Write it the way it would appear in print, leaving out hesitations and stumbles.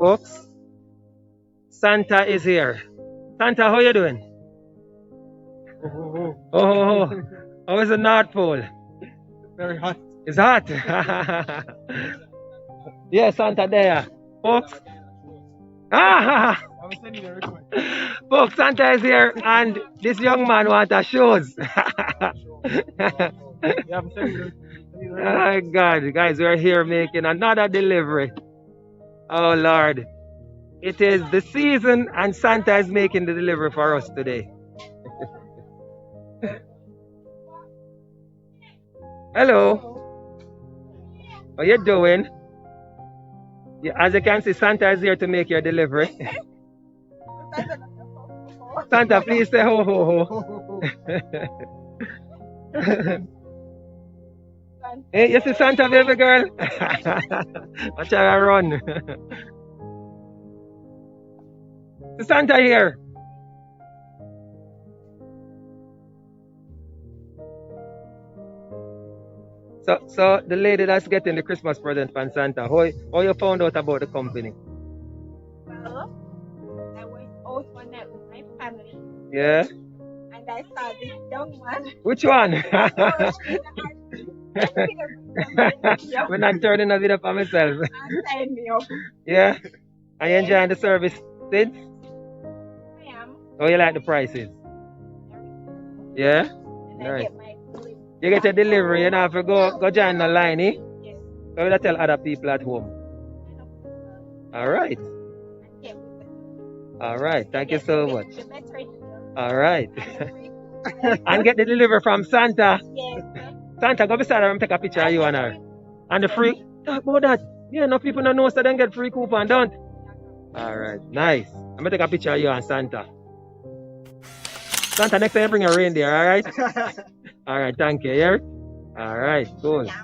Folks, Santa is here. Santa, how you doing? Oh, how is the North Pole? Very hot. It's hot. Yeah, Santa there. Folks. Ah, I was sending a request. folks, Santa is here and this young man wants a shoes. Yeah, I'm sending a Oh God, guys, we're here making another delivery. Oh Lord. It is the season and Santa is making the delivery for us today. Hello. How you doing? Yeah, as you can see, Santa is here to make your delivery. Santa, please say ho ho ho. Hey, you see Santa, baby girl? Watch how I run. See Santa here. So the lady that's getting the Christmas present from Santa, how you found out about the company? Well, I went out one night with my family Yeah? and I saw this young man. Which one? Yeah. When I'm turning a video for myself. And signed me up. Yeah? Are you enjoying the service since? I am. How you like the prices? Yeah? And I Nice. get my delivery. You get a delivery, you don't have to go join the line, eh? Yes. So you tell other people at home. Alright. And get with it. Alright. Thank you so much. The better it is. Alright. Yes. And get the delivery from Santa. Yes. Santa, go beside her and take a picture of you and her. And the free. Talk about that. Yeah, no people don't know so they get free coupon, don't? Alright, nice. I'm gonna take a picture of you and Santa. Santa, next time you bring a reindeer, alright? Alright, thank you, yeah? Alright, cool. Yeah.